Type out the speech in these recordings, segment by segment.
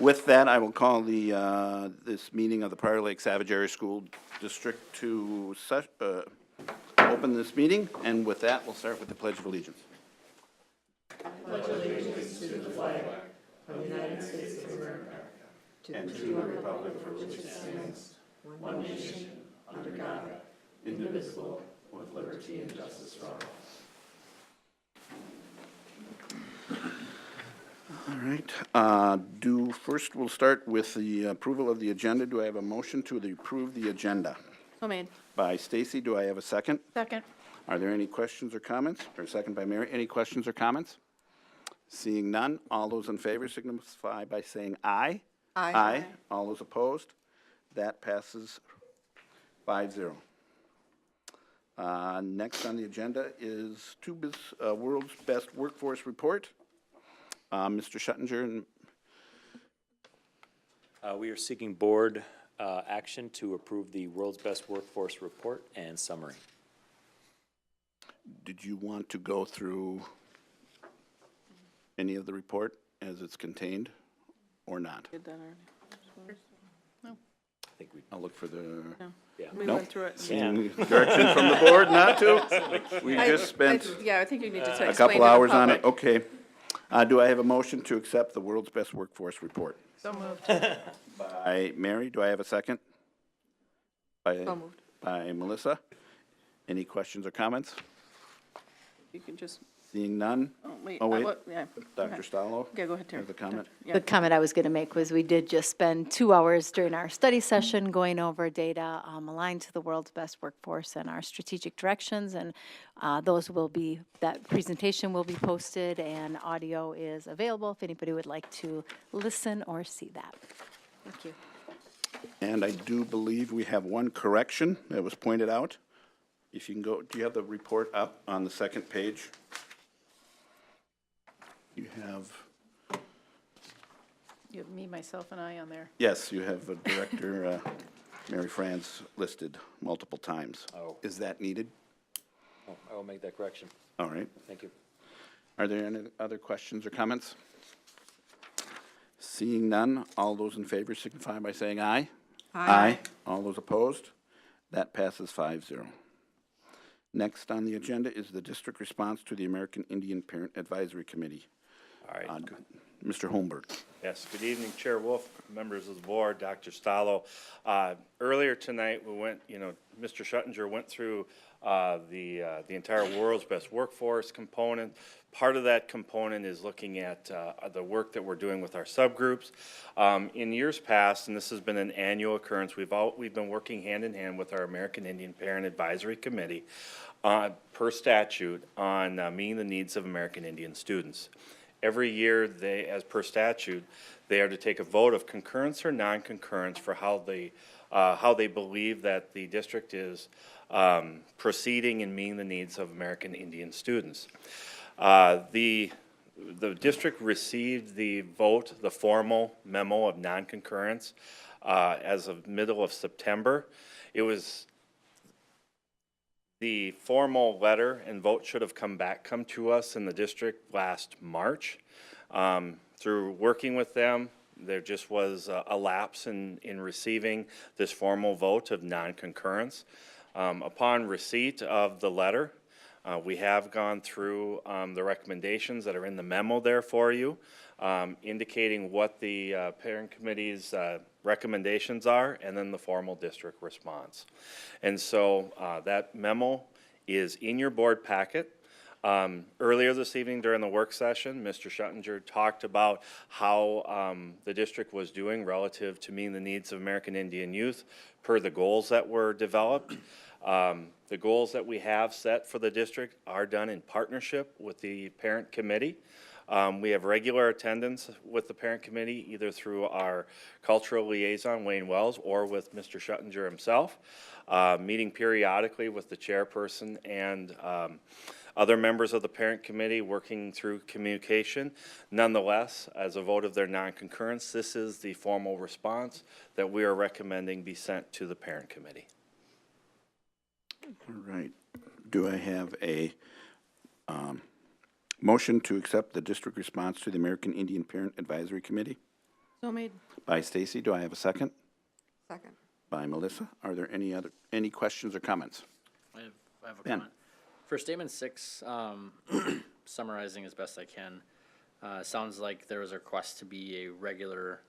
With that, I will call this meeting of the Prior Lake Savage Area School District to open this meeting, and with that, we'll start with the Pledge of Allegiance. All right. First, we'll start with the approval of the agenda. Do I have a motion to approve the agenda? So made. By Stacy. Do I have a second? Second. Are there any questions or comments? Or second by Mary. Any questions or comments? Seeing none, all those in favor signify by saying aye. Aye. All those opposed? That passes 5-0. Next on the agenda is World's Best Workforce Report. Mr. Schuttinger, and We are seeking board action to approve the World's Best Workforce Report and Summary. did you want to go through any of the report as it's contained or not? Did that already. I think we, I'll look for the yeah. We Nope. went through it. any direction from the board not to. We just spent Yeah, I think you need to explain a to couple the hours on it. public. Okay. Do I have a motion to accept the World's Best Workforce Report? So moved. By Mary, do I have a second? By, So moved. by Melissa. Any questions or comments? You can just, Seeing none, oh, wait. Oh, wait. Yeah. Dr. Stallo? Yeah, go ahead, Terry. Have a comment? Yeah. The comment I was going to make was we did just spend 2 hours during our study session going over data aligned to the world's best workforce and our strategic directions. And that presentation will be posted and audio is available if anybody would like to listen or see that. Thank you. And I do believe we have one correction that was pointed out. If you can go, do you have the report up on the second page? You have, You have me, myself, and I on there. yes, you have Director Mary Franz listed multiple times. Oh. Is that needed? Oh, I will make that correction. All right. Thank you. Are there any other questions or comments? Seeing none, all those in favor signify by saying aye. Aye. All those opposed? That passes 5-0. Next on the agenda is the district response to the American Indian Parent Advisory Committee. All right. Mr. Holmberg. Yes, good evening, Chair Wolf, members of the board, Dr. Stallo. Earlier tonight, Mr. Schuttinger went through the entire World's Best Workforce component. Part of that component is looking at the work that we're doing with our subgroups. In years past, and this has been an annual occurrence, we've been working hand in hand with our American Indian Parent Advisory Committee per statute on meeting the needs of American Indian students. Every year, as per statute, they are to take a vote of concurrence or non-concurrence for how they believe that the district is proceeding in meeting the needs of American Indian students. The district received the formal memo of non-concurrence as of middle of September. The formal letter and vote should have come to us in the district last March. Through working with them, there just was a lapse in receiving this formal vote of non-concurrence. Upon receipt of the letter, we have gone through the recommendations that are in the memo there for you, indicating what the parent committee's recommendations are, and then the formal district response. And so that memo is in your board packet. Earlier this evening during the work session, Mr. Schuttinger talked about how the district was doing relative to meeting the needs of American Indian youth per the goals that were developed. The goals that we have set for the district are done in partnership with the parent committee. We have regular attendance with the parent committee, either through our cultural liaison, Wayne Wells, or with Mr. Schuttinger himself, meeting periodically with the chairperson and other members of the parent committee working through communication. Nonetheless, as a vote of their non-concurrence, this is the formal response that we are recommending be sent to the parent committee. All right. Do I have a motion to accept the district response to the American Indian Parent Advisory Committee? So made. By Stacy, do I have a second? Second. By Melissa. Are there any questions or comments? I have a Ben. comment. For statement 6, summarizing as best I can, sounds like there was a request to be a regular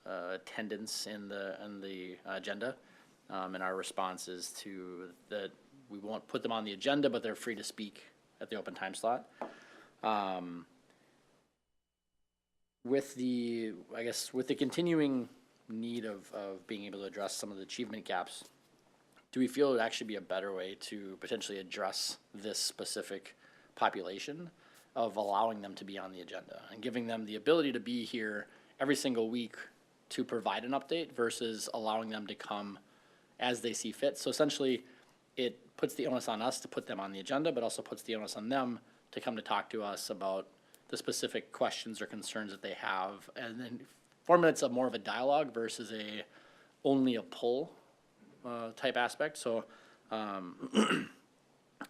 attendance in the agenda. And our response is to that we won't put them on the agenda, but they're free to speak at the open time slot. With the continuing need of being able to address some of the achievement gaps, do we feel it would actually be a better way to potentially address this specific population of allowing them to be on the agenda and giving them the ability to be here every single week to provide an update versus allowing them to come as they see fit? So essentially, it puts the onus on us to put them on the agenda, but also puts the onus on them to come to talk to us about the specific questions or concerns that they have, and then formulates a more of a dialogue versus only a pull type aspect. So I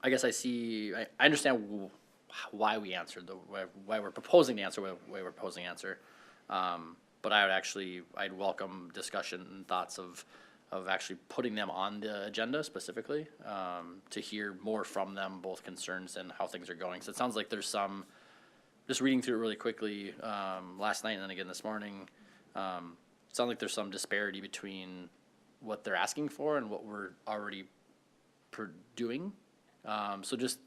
guess I understand why we answered why we're proposing the answer, why we're proposing the answer. But I'd welcome discussion and thoughts of actually putting them on the agenda specifically, to hear more from them, both concerns and how things are going. So it sounds like there's some, just reading through it really quickly, last night and then again this morning, it sounds like there's some disparity between what they're asking for and what we're already doing. So just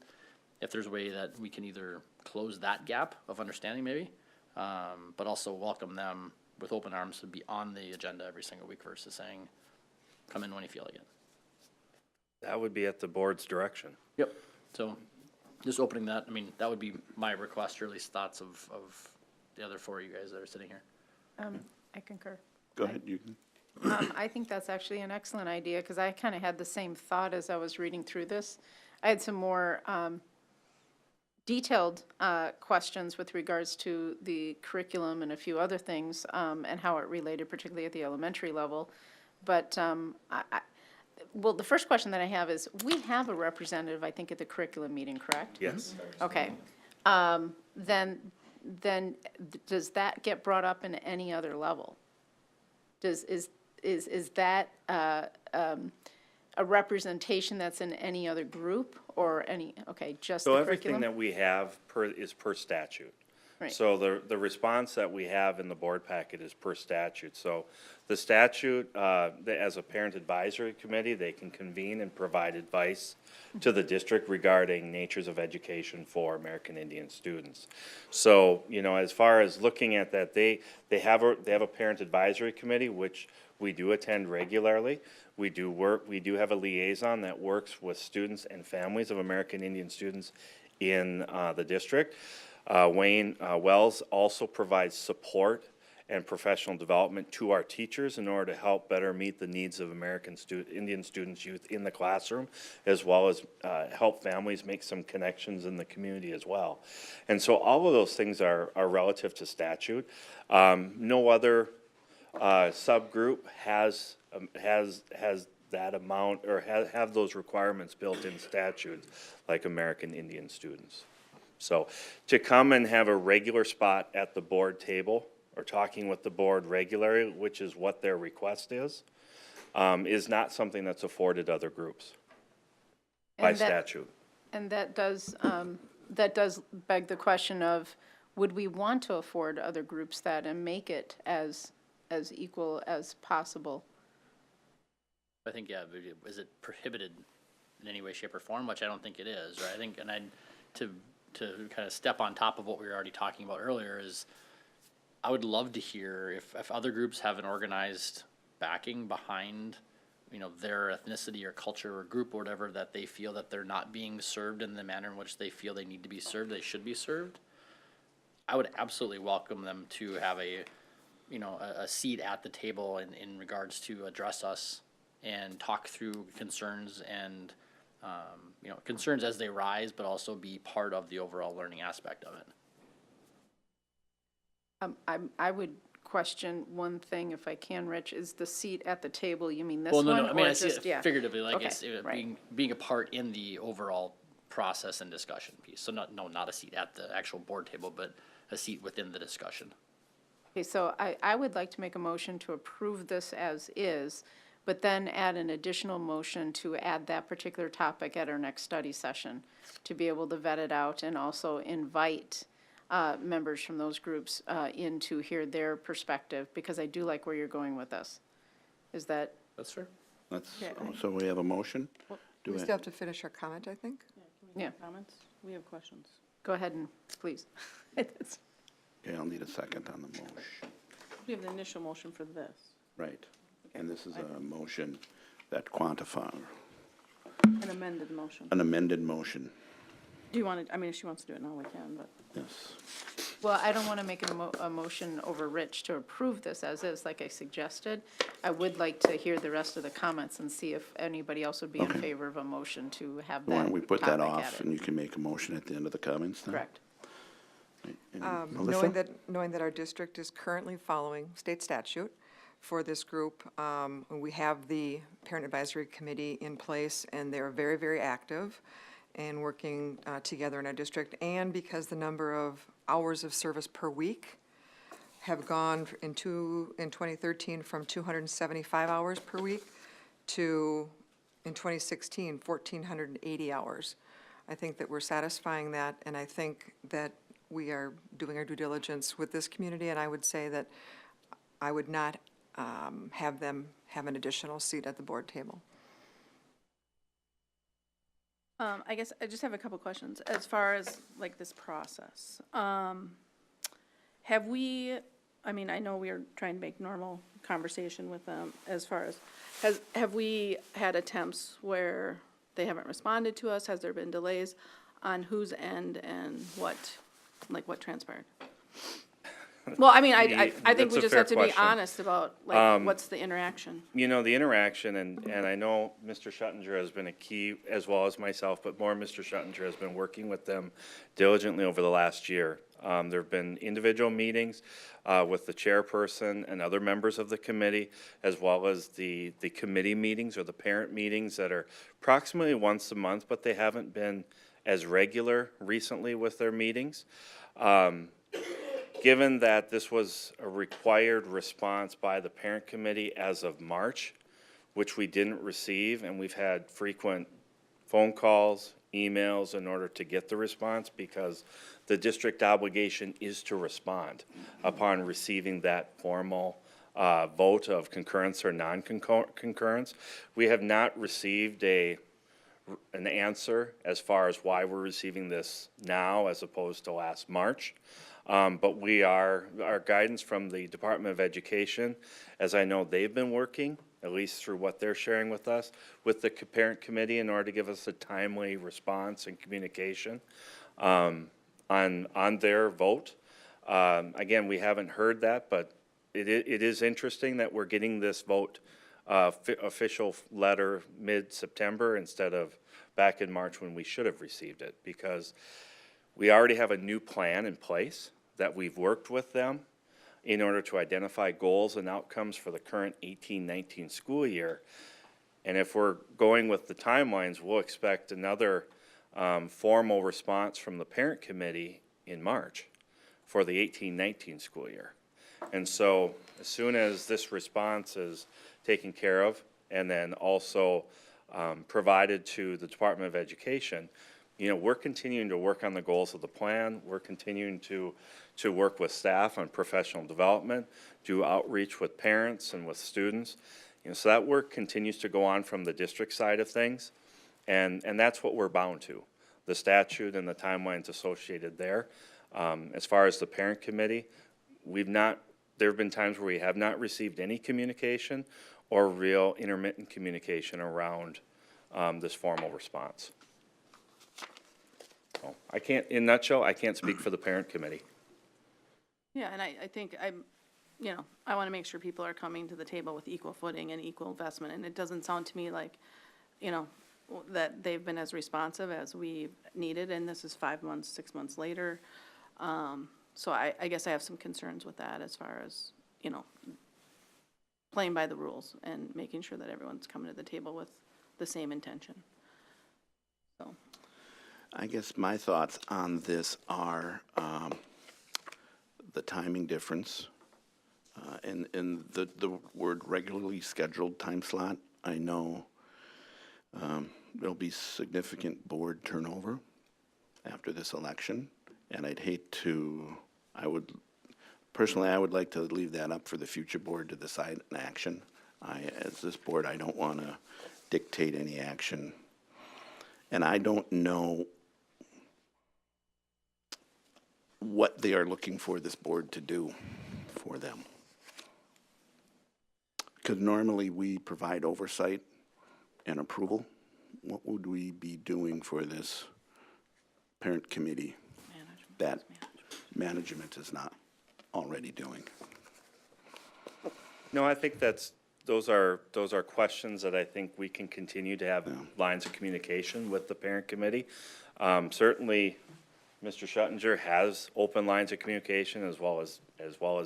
if there's a way that we can either close that gap of understanding maybe, but also welcome them with open arms to be on the agenda every single week versus saying, come in when you feel like it. That would be at the board's direction. Yep. So just opening that, that would be my request, or at least thoughts of the other 4 of you guys that are sitting here. I concur. Go ahead, you can. I think that's actually an excellent idea, because I kind of had the same thought as I was reading through this. I had some more detailed questions with regards to the curriculum and a few other things, and how it related, particularly at the elementary level. But well, the first question that I have is, we have a representative, I think, at the curriculum meeting, correct? Yes. Okay. Then does that get brought up in any other level? Is that a representation that's in any other group or any, okay, just the So curriculum? everything that we have is per statute. Right. So the response that we have in the board packet is per statute. So the statute, as a parent advisory committee, they can convene and provide advice to the district regarding natures of education for American Indian students. So, as far as looking at that, they have a parent advisory committee, which we do attend regularly. We do have a liaison that works with students and families of American Indian students in the district. Wayne Wells also provides support and professional development to our teachers in order to help better meet the needs of Indian students, youth in the classroom, as well as help families make some connections in the community as well. And so all of those things are relative to statute. No other subgroup has that amount or have those requirements built in statutes like American Indian students. So to come and have a regular spot at the board table or talking with the board regularly, which is what their request is not something that's afforded other groups by And that- statute. And that does beg the question of, would we want to afford other groups that and make it as equal as possible? I think, yeah, is it prohibited in any way, shape, or form, which I don't think it is, right? I think, and to kind of step on top of what we were already talking about earlier is, I would love to hear if other groups have an organized backing behind, their ethnicity or culture or group or whatever, that they feel that they're not being served in the manner in which they feel they need to be served, they should be served. I would absolutely welcome them to have a seat at the table in regards to address us and talk through concerns and, concerns as they rise, but also be part of the overall learning aspect of it. I would question one thing, if I can, Rich, is the seat at the table, you mean this Well, one? no, I mean, or I see just- it yeah. figuratively, like Okay, it's right. being a part in the overall process and discussion piece. So not a seat at the actual board table, but a seat within the discussion. Okay, so I would like to make a motion to approve this as is, but then add an additional motion to add that particular topic at our next study session, to be able to vet it out and also invite members from those groups in to hear their perspective, because I do like where you're going with this. Is that, That's fair. So we have a motion? Do We we- still have to finish our comment, I think. yeah, Comments? We have questions. go ahead and, please. Okay, I'll need a second on the motion. We have the initial motion for this. Right. And this is a motion that quantify, An amended motion. an amended motion. Do you want to, I mean, if she wants to do it now, we can, but. Yes. Well, I don't want to make a motion over Rich to approve this as is, like I suggested. I would like to hear the rest of the comments and see if anybody else would be in Okay. favor of a motion to have that Why don't we put that topic off, added. and you can make a motion at the end of the comments then? Correct. And Melissa? Knowing that our district is currently following state statute for this group, we have the Parent Advisory Committee in place, and they're very, very active and working together in our district. And because the number of hours of service per week have gone in 2013 from 275 hours per week to, in 2016, 1,480 hours. I think that we're satisfying that, and I think that we are doing our due diligence with this community, and I would say that I would not have them have an additional seat at the board table. I guess I just have a couple questions as far as like this process. Have we, I mean, I know we are trying to make normal conversation with them as far as, have we had attempts where they haven't responded to us? Has there been delays on whose end and what, like what transpired? Well, I mean, I think That's we a just fair have to be question. honest about like, what's the interaction? You know, the interaction, and I know Mr. Schuttinger has been a key, as well as myself, but more Mr. Schuttinger has been working with them diligently over the last year. There've been individual meetings with the chairperson and other members of the committee, as well as the committee meetings or the parent meetings that are approximately once a month, but they haven't been as regular recently with their meetings. Given that this was a required response by the parent committee as of March, which we didn't receive, and we've had frequent phone calls, emails in order to get the response, because the district obligation is to respond upon receiving that formal vote of concurrence or non-concurrence. We have not received an answer as far as why we're receiving this now as opposed to last March. But our guidance from the Department of Education, as I know they've been working, at least through what they're sharing with us, with the parent committee in order to give us a timely response and communication on their vote. Again, we haven't heard that, but it is interesting that we're getting this vote official letter mid-September instead of back in March when we should have received it, because we already have a new plan in place that we've worked with them in order to identify goals and outcomes for the current 18-19 school year. And if we're going with the timelines, we'll expect another formal response from the parent committee in March for the 18-19 school year. And so as soon as this response is taken care of and then also provided to the Department of Education, you know, we're continuing to work on the goals of the plan. We're continuing to work with staff on professional development, do outreach with parents and with students. You know, so that work continues to go on from the district side of things. And that's what we're bound to, the statute and the timelines associated there. As far as the parent committee, there have been times where we have not received any communication or real intermittent communication around this formal response. So I can't, in a nutshell, I can't speak for the parent committee. Yeah, and I think you know, I want to make sure people are coming to the table with equal footing and equal investment, and it doesn't sound to me like, you know, that they've been as responsive as we needed, and this is 5 months, 6 months later. So I guess I have some concerns with that as far as, you know, playing by the rules and making sure that everyone's coming to the table with the same intention. So, I guess my thoughts on this are the timing difference And the word regularly scheduled time slot, I know there'll be significant board turnover after this election, and I'd hate to, personally, I would like to leave that up for the future board to decide an action. As this board, I don't want to dictate any action. And I don't know what they are looking for this board to do for them. Because normally we provide oversight and approval. What would we be doing for this parent committee that management is not already doing? No, I think those are questions that I think we can continue to have lines of communication with the parent committee. Certainly, Mr. Schuttinger has open lines of communication as well as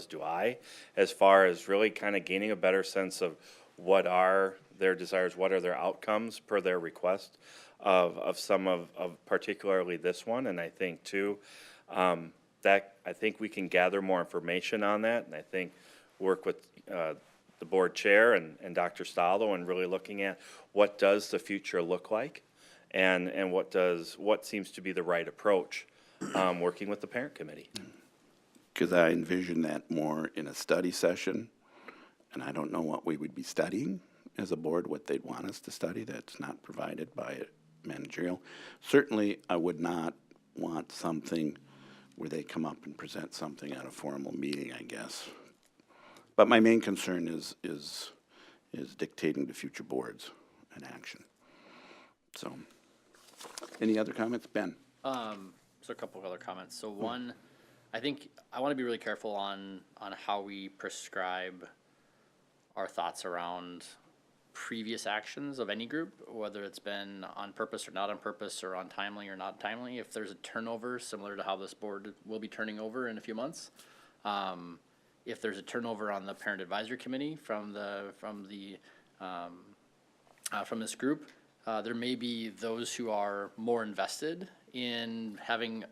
do I, as far as really kind of gaining a better sense of what are their desires, what are their outcomes per their request of some of particularly this one. And I think too, that I think we can gather more information on that, and I think work with the board chair and Dr. Stallo and really looking at what does the future look like, and what seems to be the right approach, working with the parent committee. Because I envision that more in a study session, and I don't know what we would be studying as a board, what they'd want us to study that's not provided by managerial. Certainly, I would not want something where they come up and present something at a formal meeting, I guess. But my main concern is dictating to future boards and action. So, any other comments? Ben? So a couple of other comments. So one, I think I want to be really careful on how we prescribe our thoughts around previous actions of any group, whether it's been on purpose or not on purpose, or untimely or not timely. If there's a turnover, similar to how this board will be turning over in a few months, if there's a turnover on the parent advisory committee from this group, there may be those who are more invested in having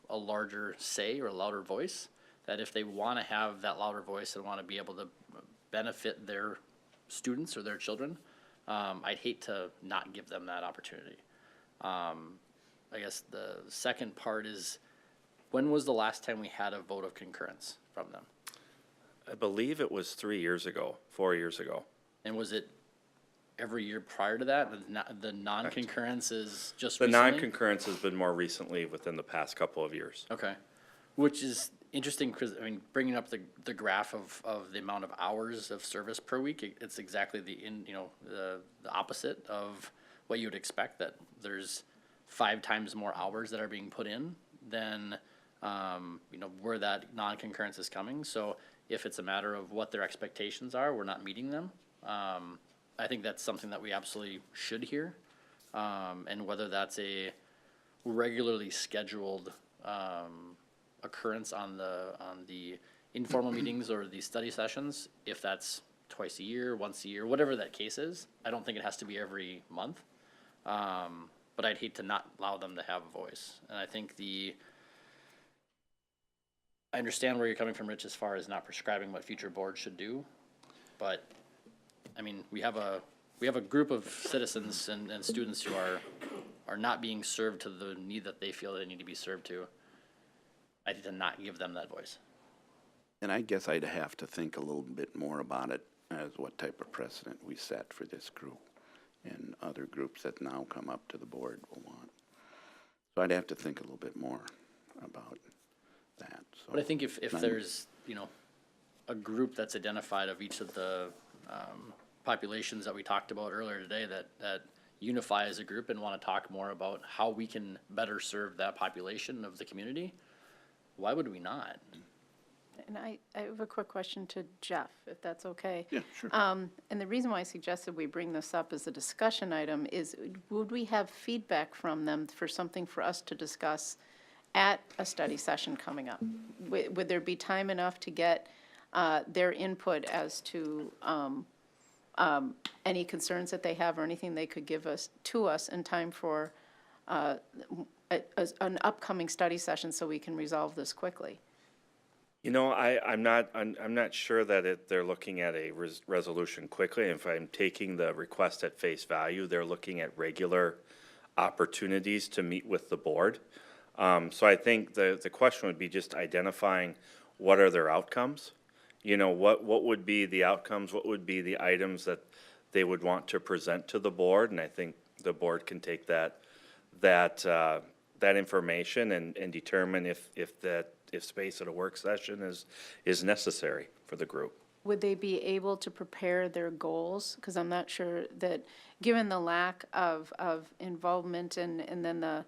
a larger say or a louder voice, that if they want to have that louder voice and want to be able to benefit their students or their children, I'd hate to not give them that opportunity. I guess the second part is, when was the last time we had a vote of concurrence from them? I believe it was 4 years ago. And was it every year prior to that? The non-concurrence is just The recently? non-concurrence has been more recently within the past couple of years. Okay, which is interesting, because, I mean, bringing up the graph of the amount of hours of service per week, it's exactly the opposite of what you would expect, that there's 5 times more hours that are being put in than, where that non-concurrence is coming. So if it's a matter of what their expectations are, we're not meeting them. I think that's something that we absolutely should hear, and whether that's a regularly scheduled occurrence on the informal meetings or the study sessions, if that's twice a year, once a year, whatever that case is. I don't think it has to be every month, but I'd hate to not allow them to have a voice. And I think I understand where you're coming from, Rich, as far as not prescribing what future boards should do, but I mean, we have a group of citizens and students who are not being served to the need that they feel they need to be served to. I need to not give them that voice. And I guess I'd have to think a little bit more about it as what type of precedent we set for this group and other groups that now come up to the board will want. So I'd have to think a little bit more about that. So, But I think if there's, a group that's identified of each of the populations that we talked about earlier today that unify as a group and want to talk more about how we can better serve that population of the community, why would we not? And I have a quick question to Jeff, if that's okay. Yeah, sure. And the reason why I suggested we bring this up as a discussion item is, would we have feedback from them for something for us to discuss at a study session coming up? Would there be time enough to get their input as to any concerns that they have or anything they could give to us in time for an upcoming study session so we can resolve this quickly? You know, I'm not sure that they're looking at a resolution quickly. If I'm taking the request at face value, they're looking at regular opportunities to meet with the board. So I think the question would be just identifying what are their outcomes? You know, what would be the outcomes? What would be the items that they would want to present to the board? And I think the board can take that information and determine if space at a work session is necessary for the group. Would they be able to prepare their goals? Because I'm not sure that, given the lack of involvement and then the,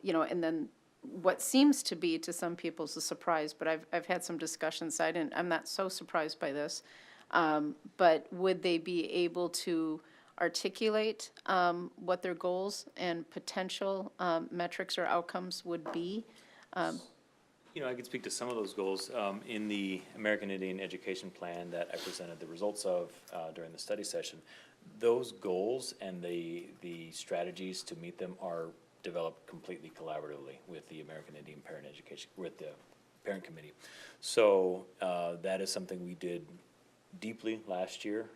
and then what seems to be to some people is a surprise, but I've had some discussions, I'm not so surprised by this. But would they be able to articulate what their goals and potential metrics or outcomes would be? You know, I could speak to some of those goals. In the American Indian Education Plan that I presented the results of during the study session, those goals and the strategies to meet them are developed completely collaboratively with the American Indian Parent Education, with the Parent Committee. So that is something we did deeply last year,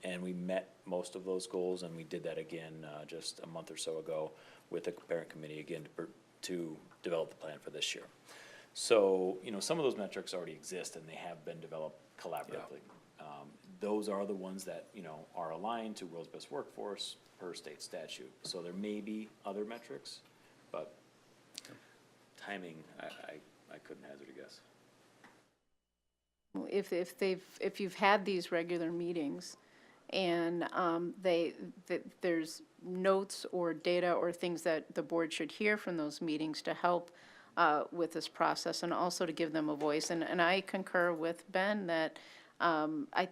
and we met most of those goals, and we did that again just a month or so ago with the Parent Committee again to develop the plan for this year. So, you know, some of those metrics already exist and they have been developed collaboratively. Those are the ones that, you know, are aligned to World's Best Workforce per state statute. So there may be other metrics, but timing, I couldn't hazard a guess. If you've had these regular meetings and there's notes or data or things that the board should hear from those meetings to help with this process and also to give them a voice. And I concur with Ben that I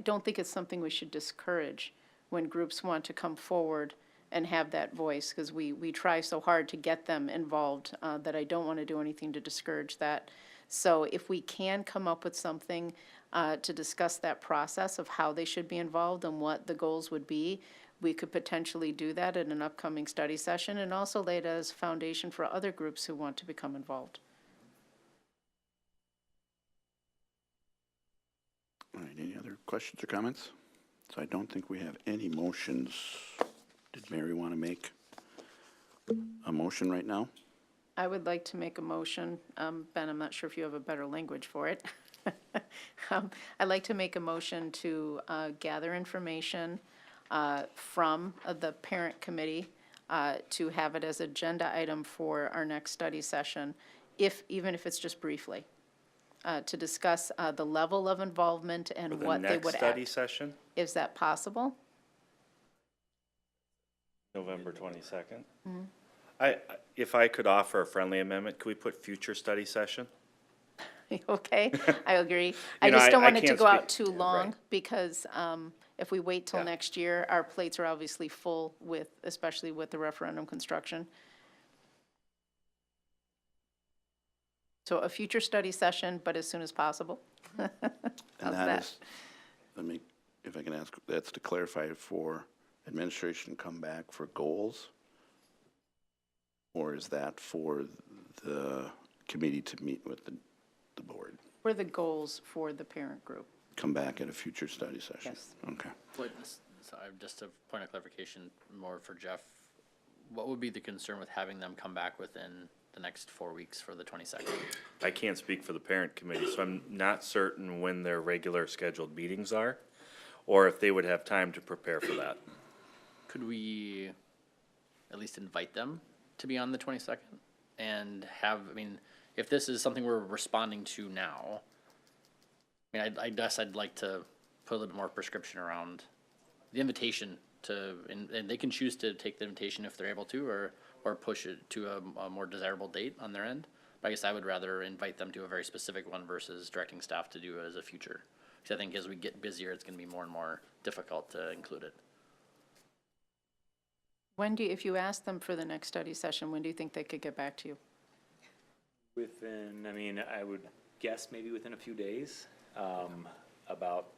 don't think it's something we should discourage when groups want to come forward and have that voice, because we try so hard to get them involved that I don't want to do anything to discourage that. So if we can come up with something to discuss that process of how they should be involved and what the goals would be, we could potentially do that in an upcoming study session and also lay it as foundation for other groups who want to become involved. All right, any other questions or comments? So I don't think we have any motions. Did Mary want to make a motion right now? I would like to make a motion, Ben, I'm not sure if you have a better language for it. I'd like to make a motion to gather information from the parent committee to have it as agenda item for our next study session, even if it's just briefly, to discuss the level of involvement and For the what they would next study act. session, Is that possible? November 22nd. If I could offer a friendly amendment, could we put future study session? Okay, I agree. I You know, just don't I want it to can't go out speak- too long, right. because if we wait till Yeah. next year, our plates are obviously full with, especially with the referendum construction. So a future study session, but as soon as possible. And How's that that? is, let me, if I can ask, that's to clarify for administration to come back for goals? Or is that for the committee to meet with the board? For the goals for the parent group. Come back at a future study session? Yes. Okay. Sorry, just a point of clarification more for Jeff. What would be the concern with having them come back within the next 4 weeks for the 22nd? I can't speak for the parent committee, so I'm not certain when their regular scheduled meetings are, or if they would have time to prepare for that. Could we at least invite them to be on the 22nd and have, I mean, if this is something we're responding to now, I mean, I guess I'd like to put a little bit more prescription around the invitation to, and they can choose to take the invitation if they're able to, or push it to a more desirable date on their end. But I guess I would rather invite them to a very specific one versus directing staff to do it as a future. Because I think as we get busier, it's gonna be more and more difficult to include it. If you ask them for the next study session, when do you think they could get back to you? Within, I mean, I would guess maybe within a few days, about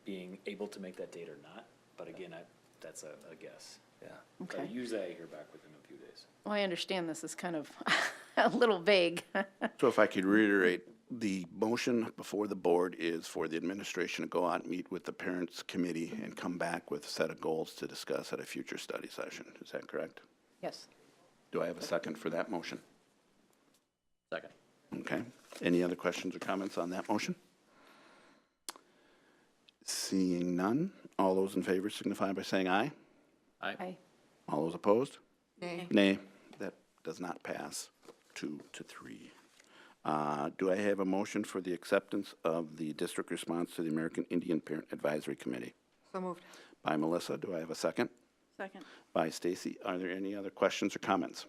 being able to make that date or not. But again, that's a guess, yeah. Okay. But usually I hear back within a few days. Well, I understand this is kind of a little vague. So if I could reiterate The motion before the board is for the administration to go out and meet with the parents committee and come back with a set of goals to discuss at a future study session. Is that correct? Yes. Do I have a second for that motion? Second. Okay. Any other questions or comments on that motion? Seeing none, all those in favor signify by saying aye. Aye. All those opposed? Nay. Nay. That does not pass 2 to 3. Do I have a motion for the acceptance of the district response to the American Indian Parent Advisory Committee? So moved. By Melissa, do I have a second? Second. By Stacy. Are there any other questions or comments?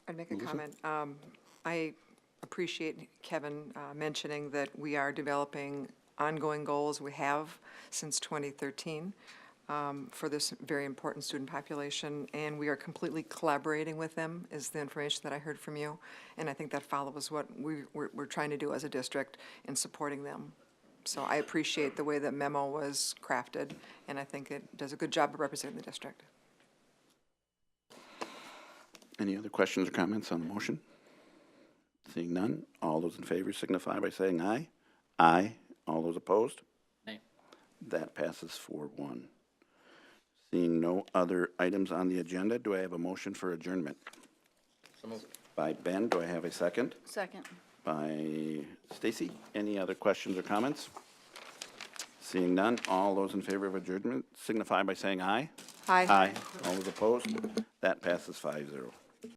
I'd make a comment. I appreciate Kevin mentioning that we are developing ongoing goals. We have since 2013 for this very important student population, and we are completely collaborating with them, is the information that I heard from you. And I think that follows what we're trying to do as a district in supporting them. So I appreciate the way that memo was crafted, and I think it does a good job of representing the district. Any other questions or comments on the motion? Seeing none, all those in favor signify by saying aye. Aye. All those opposed? Nay. That passes 4-1. Seeing no other items on the agenda, do I have a motion for adjournment? So moved. By Ben, do I have a second? Second. By Stacy, any other questions or comments? Seeing none, all those in favor of adjournment signify by saying aye. Aye. Aye. All those opposed? That passes 5-0.